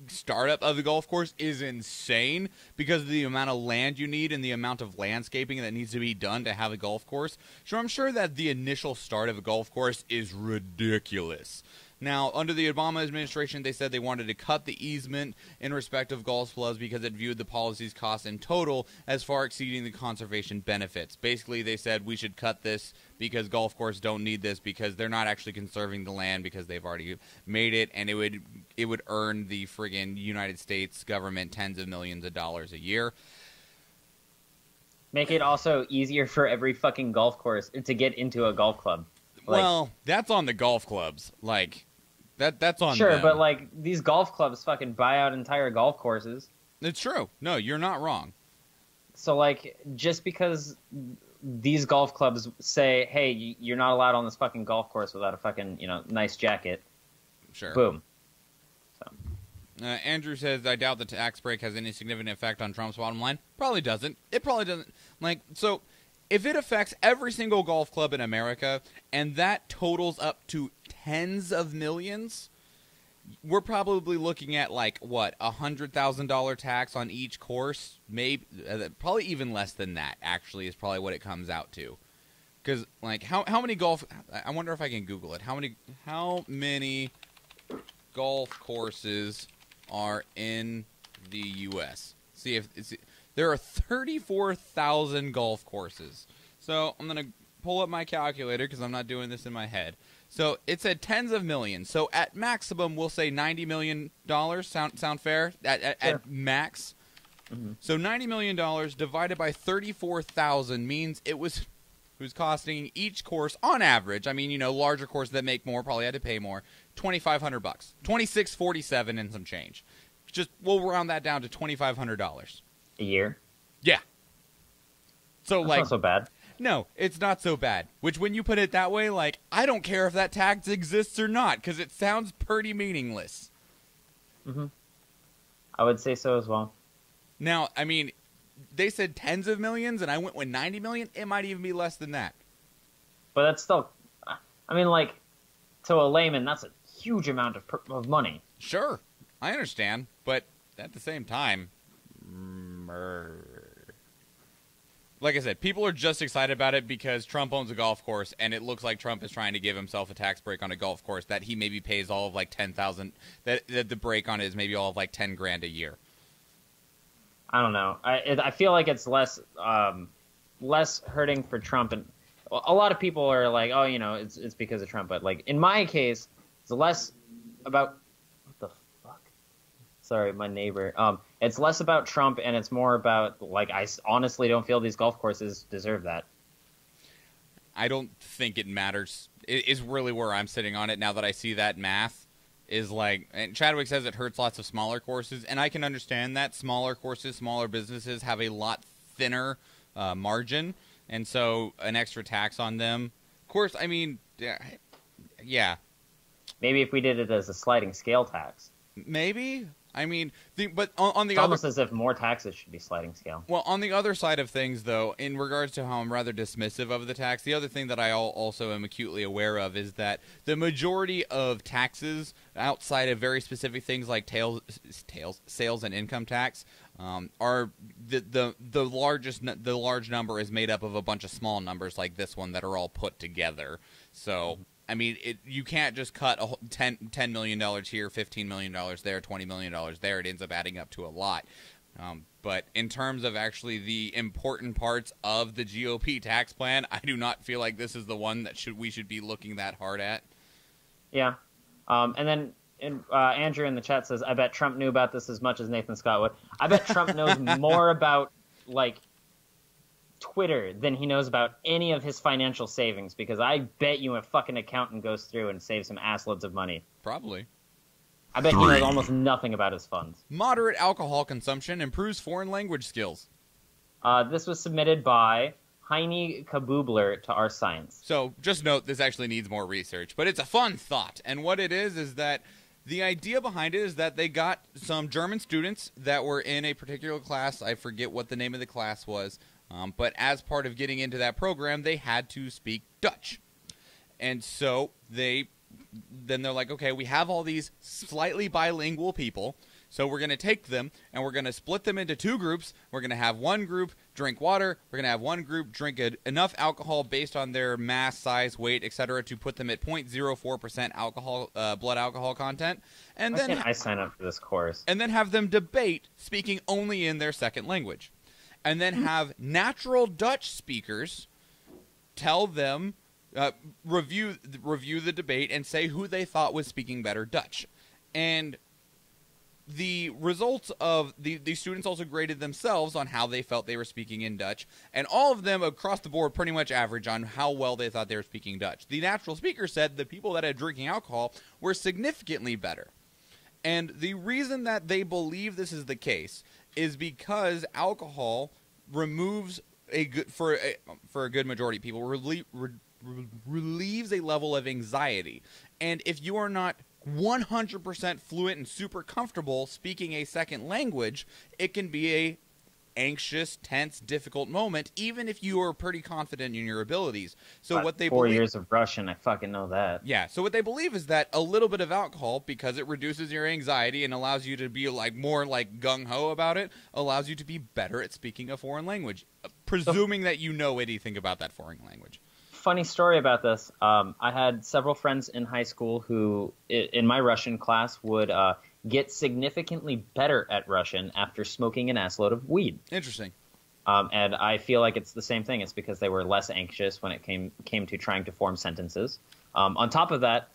startup of the golf course is insane because of the amount of land you need and the amount of landscaping that needs to be done to have a golf course. So I'm sure that the initial start of a golf course is ridiculous. Now, under the Obama administration, they said they wanted to cut the easement in respect of golf clubs because it viewed the policy's cost in total as far exceeding the conservation benefits. Basically, they said we should cut this because golf courses don't need this because they're not actually conserving the land because they've already made it, and it would earn the friggin' United States government tens of millions of dollars a year. Make it also easier for every fucking golf course to get into a golf club. Like, well, that's on the golf clubs. Like, that's on sure, them. but like these golf clubs fucking buy out entire golf courses. It's true. No, you're not wrong. So like, just because these golf clubs say, "Hey, you're not allowed on this fucking golf course without a fucking nice jacket," Sure. boom. Andrew says, I doubt the tax break has any significant effect on Trump's bottom line. Probably doesn't. It probably doesn't. Like, so if it affects every single golf club in America and that totals up to tens of millions, we're probably looking at like what, $100,000 tax on each course, maybe probably even less than that. Actually, is probably what it comes out to. Because like how many golf? I wonder if I can Google it. How many golf courses are in the U.S.? See if there are 34,000 golf courses. So I'm gonna pull up my calculator because I'm not doing this in my head. So it said tens of millions. So at maximum, we'll say $90 million. Sound fair? At max. Mm-hmm. So $90 million divided by 34,000 means it was costing each course on average. I mean, larger courses that make more probably had to pay more. $2,500, $2,647 and some change. Just we'll round that down to $2,500 A year. Yeah. So That's not so bad. No, it's not so bad. Which, when you put it that way, like, I don't care if that tax exists or not, because it sounds pretty meaningless. Mm-hmm. I would say so as well. Now, I mean, they said tens of millions, and I went with 90 million. It might even be less than that. But that's still, I mean, like, to a layman, that's a huge amount of money. Sure, I understand, but at the same time, like I said, people are just excited about it because Trump owns a golf course, and it looks like Trump is trying to give himself a tax break on a golf course that he maybe pays all of like $10,000. That the break on it is maybe all of like $10,000 a year. I don't know. I feel like it's less hurting for Trump, and a lot of people are like, oh, it's because of Trump. But like in my case, it's less about what the fuck. Sorry, my neighbor. It's less about Trump, and it's more about like I honestly don't feel these golf courses deserve that. I don't think it matters. It is really where I'm sitting on it now that I see that math. Is like, and Chadwick says it hurts lots of smaller courses, and I can understand that. Smaller courses, smaller businesses have a lot thinner margin, and so an extra tax on them. Of course, I mean, yeah. Maybe if we did it as a sliding scale tax. Maybe. I mean, but on the it's other, almost as if more taxes should be sliding scale. Well, on the other side of things, though, in regards to how I'm rather dismissive of the tax, the other thing that I also am acutely aware of is that the majority of taxes outside of very specific things like sales and income tax are the large number is made up of a bunch of small numbers like this one that are all put together. So. I mean, you can't just cut $10 million here, $15 million there, $20 million there. It ends up adding up to a lot. But in terms of actually the important parts of the GOP tax plan, I do not feel like this is the one that we should be looking that hard at. Yeah. And then Andrew in the chat says, I bet Trump knew about this as much as Nathan Scott would. I bet Trump knows more about, like, Twitter than he knows about any of his financial savings, because I bet you a fucking accountant goes through and saves some assloads of money. Probably. I bet he knows almost nothing about his funds. Moderate alcohol consumption improves foreign language skills. This was submitted by Heine Kaboobler to Our Science. So just note, this actually needs more research, but it's a fun thought. And what it is that the idea behind it is that they got some German students that were in a particular class. I forget what the name of the class was. But as part of getting into that program, they had to speak Dutch. And so they're like, okay, we have all these slightly bilingual people. So we're going to take them, and we're going to split them into 2 groups. We're going to have one group drink water. We're going to have one group drink enough alcohol based on their mass, size, weight, etc. to put them at 0.04% alcohol, blood alcohol content. And Why then can't I sign up for this course? And then have them debate speaking only in their second language. And then have natural Dutch speakers tell them, review the debate and say who they thought was speaking better Dutch. And the results of the students also graded themselves on how they felt they were speaking in Dutch. And all of them across the board pretty much average on how well they thought they were speaking Dutch. The natural speaker said the people that had drinking alcohol were significantly better. And the reason that they believe this is the case is because alcohol removes for a good majority of people relieves a level of anxiety. And if you are not 100% fluent and super comfortable speaking a second language, it can be a anxious, tense, difficult moment, even if you are pretty confident in your abilities. So what they 4 years of Russian, I fucking know that. Yeah, so what they believe is that a little bit of alcohol, because it reduces your anxiety and allows you to be more gung-ho about it, allows you to be better at speaking a foreign language, presuming that you know anything about that foreign language. Funny story about this. I had several friends in high school who, in my Russian class, would get significantly better at Russian after smoking an assload of weed. Interesting. And I feel like it's the same thing. It's because they were less anxious when it came to trying to form sentences. On top of that,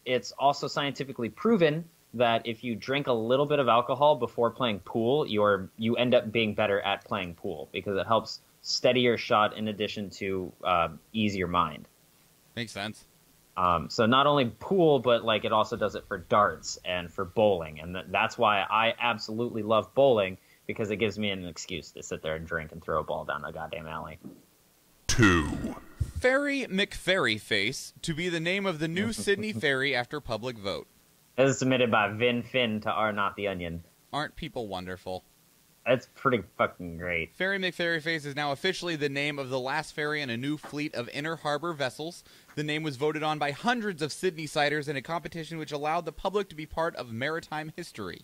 it's also scientifically proven that if you drink a little bit of alcohol before playing pool, you end up being better at playing pool because it helps steady your shot in addition to ease your mind. Makes sense. So not only pool, but it also does it for darts and for bowling, and that's why I absolutely love bowling, because it gives me an excuse to sit there and drink and throw a ball down a goddamn alley. 2. Ferry McFerryface to be the name of the new Sydney ferry after public vote. This is submitted by Vin Finn to R Not the Onion. Aren't people wonderful? That's pretty fucking great. Ferry McFerryface is now officially the name of the last ferry in a new fleet of inner harbor vessels. The name was voted on by hundreds of Sydney-siders in a competition which allowed the public to be part of maritime history.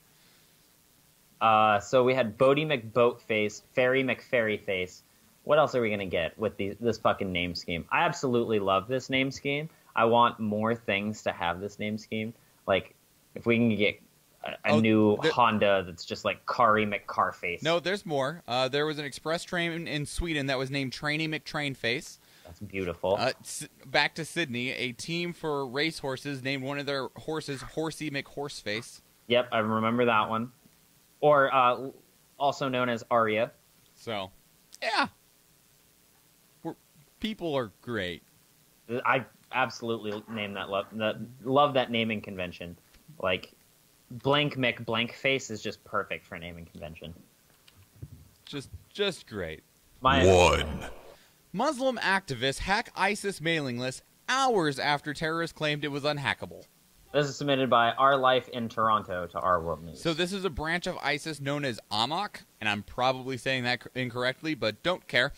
So we had Bodie McBoatface, Ferry McFerryface. What else are we going to get with this fucking name scheme? I absolutely love this name scheme. I want more things to have this name scheme. If we can get a new Honda that's just like Kari McCarface. No, there's more. There was an express train in Sweden that was named Trainee McTrainface. That's beautiful. Back to Sydney, a team for racehorses named one of their horses Horsey McHorseface. Yep, I remember that one. Or also known as Aria. So, yeah. People are great. I absolutely love that naming convention. Blank McBlankface is just perfect for naming convention. Just great. 1. Muslim activists hack ISIS mailing list hours after terrorists claimed it was unhackable. This is submitted by Our Life in Toronto to Our World News. So this is a branch of ISIS known as Amok, and I'm probably saying that incorrectly, but don't care.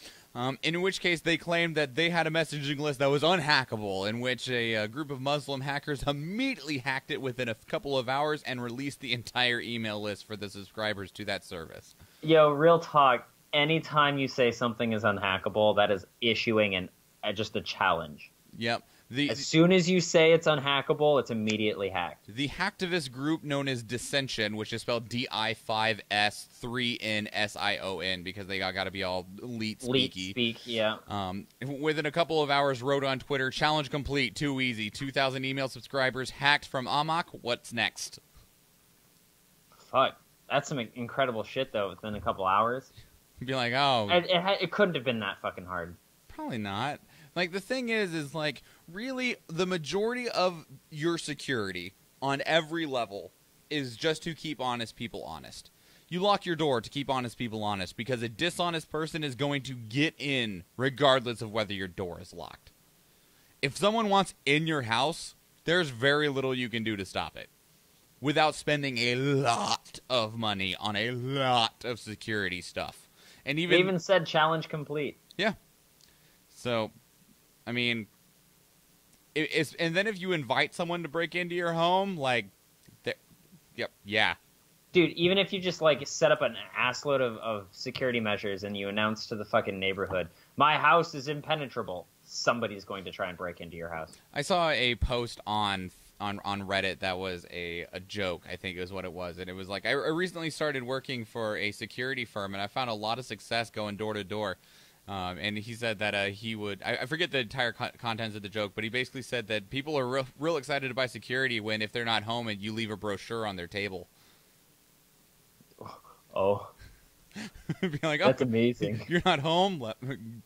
In which case they claimed that they had a messaging list that was unhackable, in which a group of Muslim hackers immediately hacked it within a couple of hours and released the entire email list for the subscribers to that service. Yo, real talk, anytime you say something is unhackable, that is issuing just a challenge. Yep. As soon as you say it's unhackable, it's immediately hacked. The hacktivist group known as Dissension, which is spelled D-I-5-S-3-N-S-I-O-N, because they got to be all elite speaky. Elite speak, yeah. Within a couple of hours, wrote on Twitter, challenge complete, too easy. 2,000 email subscribers hacked from Amok. What's next? Fuck. That's some incredible shit, though, within a couple hours. You'd be like, oh. It couldn't have been that fucking hard. Probably not. The thing is really, the majority of your security on every level is just to keep honest people honest. You lock your door to keep honest people honest, because a dishonest person is going to get in regardless of whether your door is locked. If someone wants in your house, there's very little you can do to stop it without spending a lot of money on a lot of security stuff. And They even said challenge complete. Yeah. So, I mean, and then if you invite someone to break into your home, Dude, even if you just like set up an assload of security measures and you announce to the fucking neighborhood, my house is impenetrable, somebody's going to try and break into your house. I saw a post on Reddit that was a joke, I think is what it was. And it was like, I recently started working for a security firm, and I found a lot of success going door to door. And he said that he would, I forget the entire contents of the joke, but he basically said that people are real excited to buy security when, if they're not home, and you leave a brochure on their table. Oh. Be like, that's amazing. You're not home?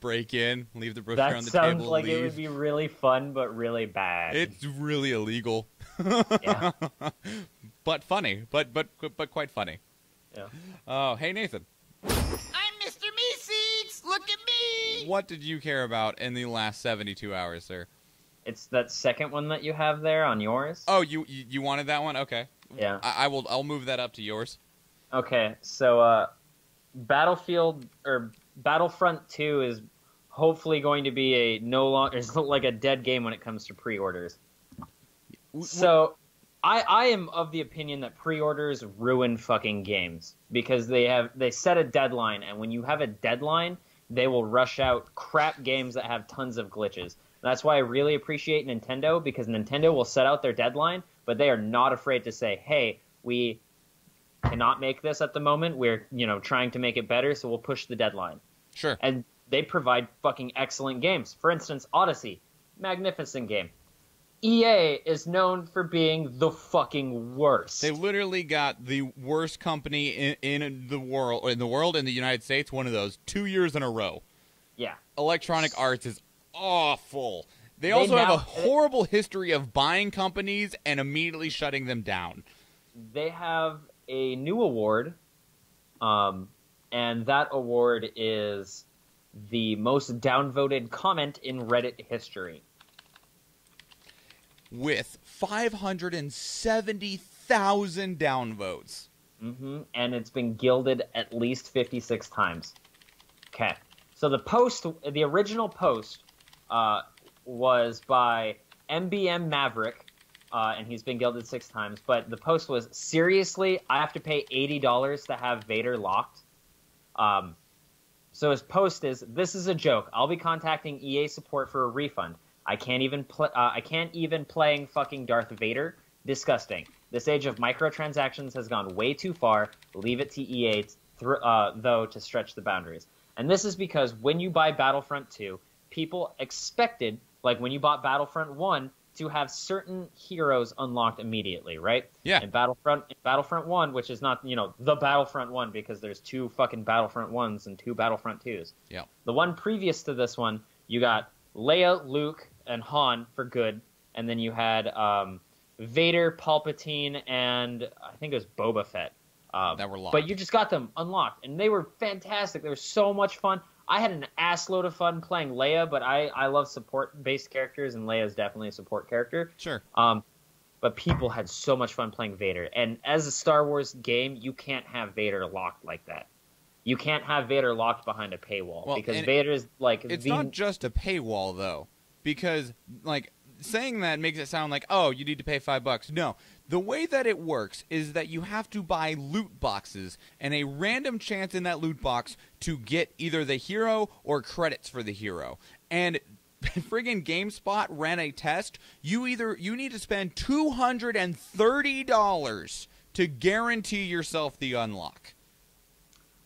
Break in, leave the brochure on the table. That table, sounds like leave. It would be really fun, but really bad. It's really illegal. Yeah. But funny. But quite funny. Yeah. Oh, hey, Nathan. I'm Mr. Meeseeks! Look at me! What did you care about in the last 72 hours, sir? It's that second one that you have there on yours. Oh, you wanted that one? Okay. Yeah. I'll move that up to yours. Okay, so Battlefront 2 is hopefully going to be it's like a dead game when it comes to pre-orders. So I am of the opinion that pre-orders ruin fucking games because they set a deadline, and when you have a deadline, they will rush out crap games that have tons of glitches. That's why I really appreciate Nintendo, because Nintendo will set out their deadline, but they are not afraid to say, "Hey, we cannot make this at the moment. We're, trying to make it better, so we'll push the deadline." Sure. And they provide fucking excellent games. For instance, Odyssey, magnificent game. EA is known for being the fucking worst. They literally got the worst company in the world, in the United States, one of those, 2 years in a row. Yeah. Electronic Arts is awful. They also have a horrible history of buying companies and immediately shutting them down. They have a new award, and that award is the most downvoted comment in Reddit history. With 570,000 downvotes. Mm-hmm. And it's been gilded at least 56 times. Okay. So the original post was by MBM Maverick, and he's been gilded 6 times, but the post was, "Seriously, I have to pay $80 to have Vader locked?" So his post is, "This is a joke. I'll be contacting EA support for a refund. I can't even playing fucking Darth Vader. Disgusting. This age of microtransactions has gone way too far. Leave it to EA, though, to stretch the boundaries." And this is because when you buy Battlefront 2, people expected, like when you bought Battlefront 1, to have certain heroes unlocked immediately, right? Yeah. In Battlefront 1, which is not, the Battlefront 1, because there's 2 fucking Battlefront 1s and 2 Battlefront 2s. Yeah. The one previous to this one, you got Leia, Luke, and Han for good, and then you had Vader, Palpatine, and I think it was Boba Fett. That were locked. But you just got them unlocked, and they were fantastic. They were so much fun. I had an assload of fun playing Leia, but I love support-based characters, and Leia's definitely a support character. Sure. But people had so much fun playing Vader. And as a Star Wars game, you can't have Vader locked like that. You can't have Vader locked behind a paywall, because Vader is like... It's not just a paywall, though, because, like, saying that makes it sound like, oh, you need to pay $5. No. The way that it works is that you have to buy loot boxes and a random chance in that loot box to get either the hero or credits for the hero. And friggin' GameSpot ran a test. You need to spend $230 to guarantee yourself the unlock.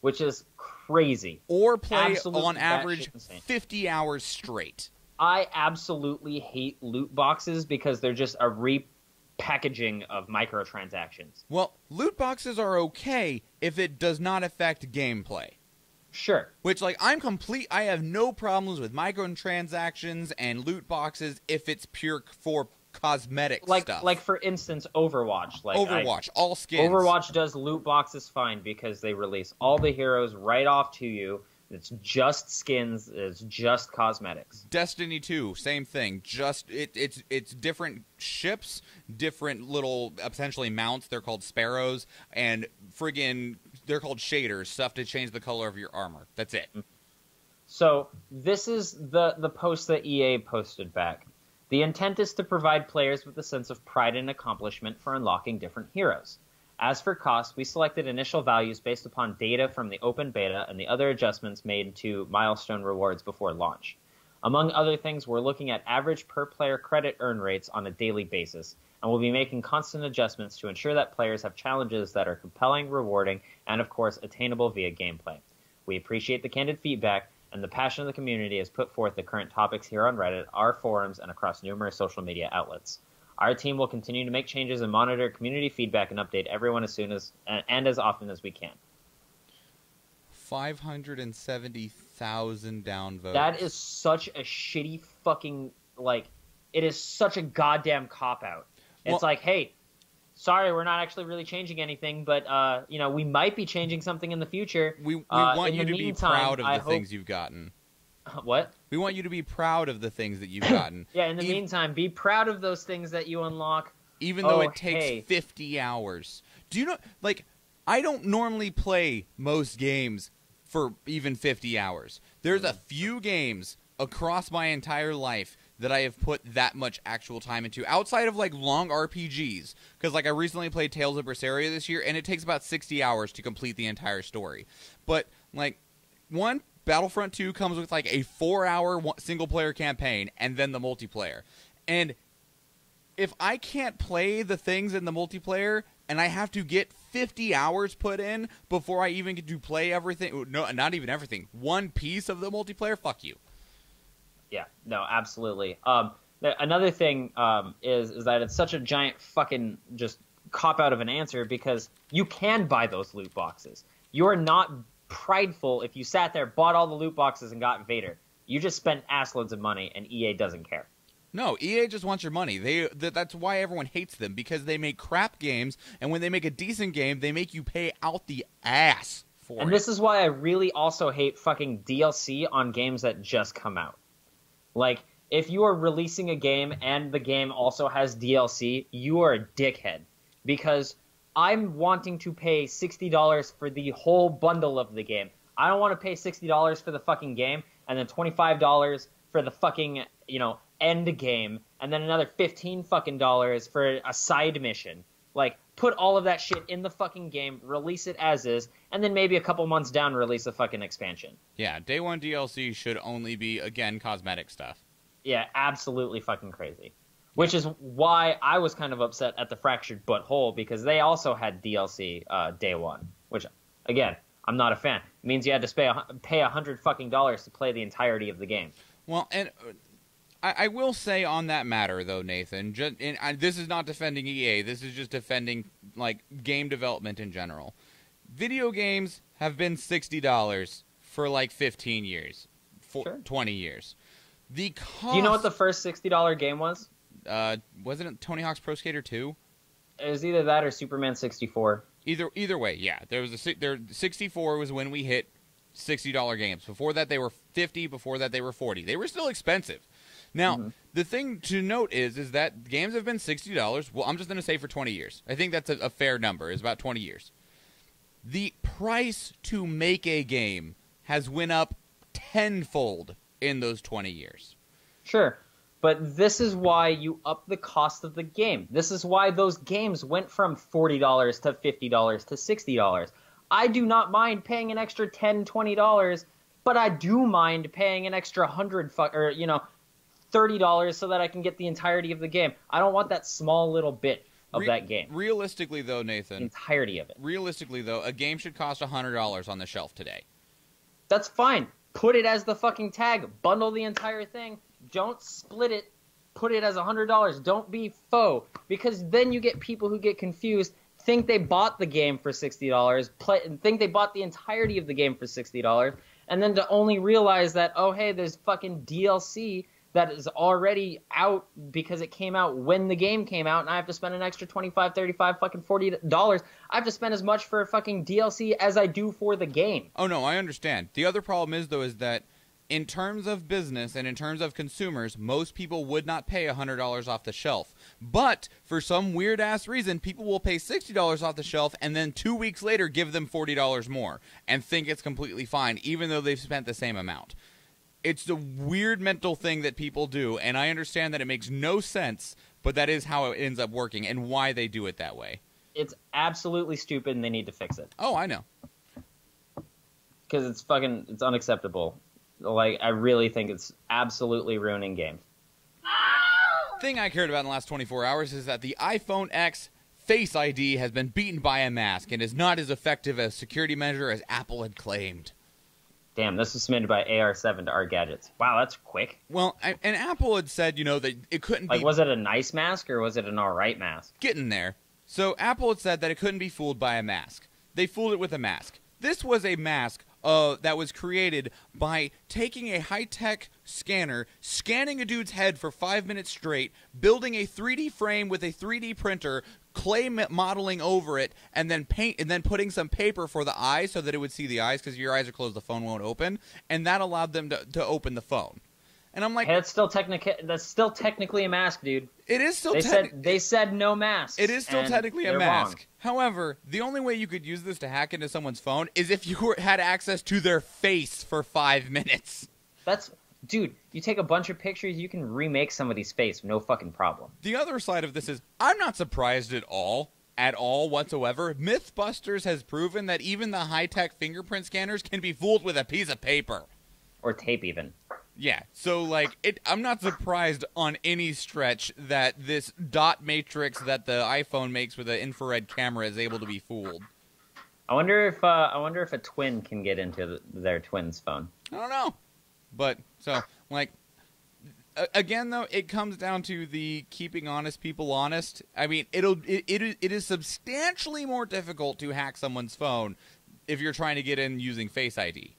Which is crazy. Or play Absolutely on average insane. 50 hours straight. I absolutely hate loot boxes because they're just a repackaging of microtransactions. Well, loot boxes are okay if it does not affect gameplay. Sure. Which, like, I have no problems with microtransactions and loot boxes if it's pure for cosmetic stuff. Like, for instance, Overwatch. All skins. Overwatch does loot boxes fine because they release all the heroes right off to you. It's just skins. It's just cosmetics. Destiny 2, same thing. Just it's different ships, different little potentially mounts. They're called sparrows, and they're called shaders, stuff to change the color of your armor. That's it. So this is the post that EA posted back. The intent is to provide players with a sense of pride and accomplishment for unlocking different heroes. As for cost, we selected initial values based upon data from the open beta and the other adjustments made to milestone rewards before launch. Among other things, we're looking at average per-player credit earn rates on a daily basis, and we'll be making constant adjustments to ensure that players have challenges that are compelling, rewarding, and of course, attainable via gameplay. We appreciate the candid feedback and the passion of the community has put forth the current topics here on Reddit, our forums, and across numerous social media outlets. Our team will continue to make changes and monitor community feedback and update everyone as soon as and as often as we can. 570,000 downvotes. That is such a shitty fucking, like, it is such a goddamn cop-out. It's like, hey, sorry, we're not actually really changing anything, but, we might be changing something in the future. We want you to be proud of the things you've gotten. What? We want you to be proud of the things that you've gotten. Yeah, in the meantime, be proud of those things that you unlock. Even though it takes 50 hours. Do you know, like, I don't normally play most games for even 50 hours. There's a few games across my entire life that I have put that much actual time into, outside of, like, long RPGs. Because, like, I recently played Tales of Berseria this year, and it takes about 60 hours to complete the entire story. But, like, Battlefront 2 comes with, like, a 4-hour single-player campaign, and then the multiplayer. And if I can't play the things in the multiplayer, and I have to get 50 hours put in before I even get to play everything, no, not even everything, one piece of the multiplayer, fuck you. Yeah, no, absolutely. Another thing is that it's such a giant fucking just cop-out of an answer because you can buy those loot boxes. You're not prideful if you sat there, bought all the loot boxes, and got Vader. You just spent assloads of money, and EA doesn't care. No, EA just wants your money. That's why everyone hates them, because they make crap games, and when they make a decent game, they make you pay out the ass for it. And this is why I really also hate fucking DLC on games that just come out. Like, if you are releasing a game and the game also has DLC, you are a dickhead. Because I'm wanting to pay $60 for the whole bundle of the game. I don't want to pay $60 for the fucking game, and then $25 for the fucking, end game, and then another $15 fucking dollars for a side mission. Like, put all of that shit in the fucking game, release it as is, and then maybe a couple months down, release a fucking expansion. Yeah, day one DLC should only be, again, cosmetic stuff. Yeah, absolutely fucking crazy. Which is why I was kind of upset at the Fractured Butthole, because they also had DLC day one. Which, again, I'm not a fan. It means you had to pay $100 fucking dollars to play the entirety of the game. Well, and I will say on that matter, though, Nathan, this is not defending EA. This is just defending, like, game development in general. Video games have been $60 for, like, 15 years. Sure. 20 years. The cost... Do you know what the first $60 game was? Wasn't it Tony Hawk's Pro Skater 2? It was either that or Superman 64. Either way, yeah. 64 was when we hit $60 games. Before that, they were 50. Before that, they were 40. They were still expensive. Now, the thing to note is that games have been $60. Well, I'm just going to say for 20 years. I think that's a fair number. It's about 20 years. The price to make a game has went up tenfold in those 20 years. Sure. But this is why you up the cost of the game. This is why those games went from $40 to $50 to $60. I do not mind paying an extra $10, $20, but I do mind paying an extra $30 so that I can get the entirety of the game. I don't want that small little bit of that game. Realistically, though, Nathan... The entirety of it. Realistically, though, a game should cost $100 on the shelf today. That's fine. Put it as the fucking tag. Bundle the entire thing. Don't split it. Put it as $100. Don't be faux. Because then you get people who get confused, think they bought the game for $60, think they bought the entirety of the game for $60, and then to only realize that, oh, hey, there's fucking DLC that is already out because it came out when the game came out, and I have to spend an extra $25, $35, fucking $40. I have to spend as much for a fucking DLC as I do for the game. Oh, no, I understand. The other problem is, though, is that in terms of business and in terms of consumers, most people would not pay $100 off the shelf. But for some weird-ass reason, people will pay $60 off the shelf and then 2 weeks later give them $40 more and think it's completely fine, even though they've spent the same amount. It's the weird mental thing that people do, and I understand that it makes no sense, but that is how it ends up working and why they do it that way. It's absolutely stupid, and they need to fix it. Oh, I know. Because it's unacceptable. Like, I really think it's absolutely ruining games. Thing I cared about in the last 24 hours is that the iPhone X Face ID has been beaten by a mask and is not as effective a security measure as Apple had claimed. Damn, this was submitted by AR7 to Art Gadgets. Wow, that's quick. Well, and Apple had said, that it couldn't be... Like, was it a nice mask or was it an alright mask? Getting there. So Apple had said that it couldn't be fooled by a mask. They fooled it with a mask. This was a mask that was created by taking a high-tech scanner, scanning a dude's head for 5 minutes straight, building a 3D frame with a 3D printer, clay modeling over it, and then putting some paper for the eyes so that it would see the eyes, because if your eyes are closed, the phone won't open, and that allowed them to open the phone. And I'm like, hey, that's still technically a mask, dude. It is still. They said no mask. It is still technically a mask. Wrong. However, the only way you could use this to hack into someone's phone is if you had access to their face for 5 minutes. Dude, you take a bunch of pictures, you can remake somebody's face, no fucking problem. The other side of this is, I'm not surprised at all whatsoever. Mythbusters has proven that even the high-tech fingerprint scanners can be fooled with a piece of paper. Or tape, even. Yeah, so, I'm not surprised on any stretch that this dot matrix that the iPhone makes with an infrared camera is able to be fooled. I wonder if a twin can get into their twin's phone. I don't know. But, again, though, it comes down to the keeping honest people honest. I mean, it is substantially more difficult to hack someone's phone if you're trying to get in using Face ID.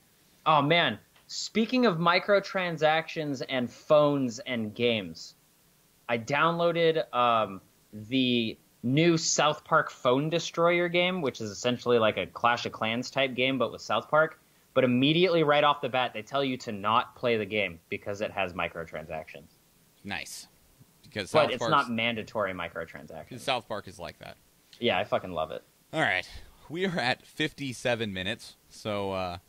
Oh, man. Speaking of microtransactions and phones and games, I downloaded the new South Park Phone Destroyer game, which is essentially like a Clash of Clans type game, but with South Park. But immediately right off the bat, they tell you to not play the game because it has microtransactions. Nice. But it's not mandatory microtransactions. South Park is like that. Yeah, I fucking love it. All right. We are at 57 minutes, so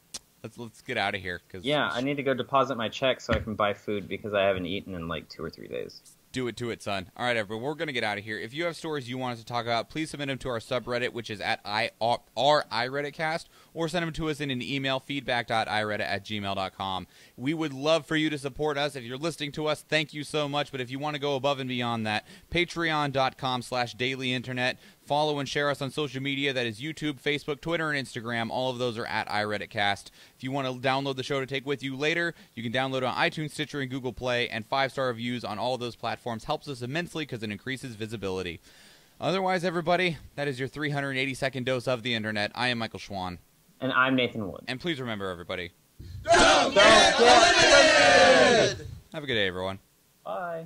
let's get out of here. Yeah, I need to go deposit my check so I can buy food because I haven't eaten in 2 or 3 days. Do it to it, son. All right, everyone, we're going to get out of here. If you have stories you want us to talk about, please submit them to our subreddit, which is at our iRedditcast, or send them to us in an email, feedback.ireddit@gmail.com. We would love for you to support us. If you're listening to us, thank you so much. But if you want to go above and beyond that, patreon.com/dailyinternet. Follow and share us on social media. That is YouTube, Facebook, Twitter, and Instagram. All of those are at iRedditcast. If you want to download the show to take with you later, you can download it on iTunes, Stitcher, and Google Play. And 5-star reviews on all of those platforms helps us immensely because it increases visibility. Otherwise, everybody, that is your 382nd dose of the Internet. I am Michael Schwan. And I'm Nathan Wood. And please remember, everybody, Don't get limited! have a good day, everyone. Bye.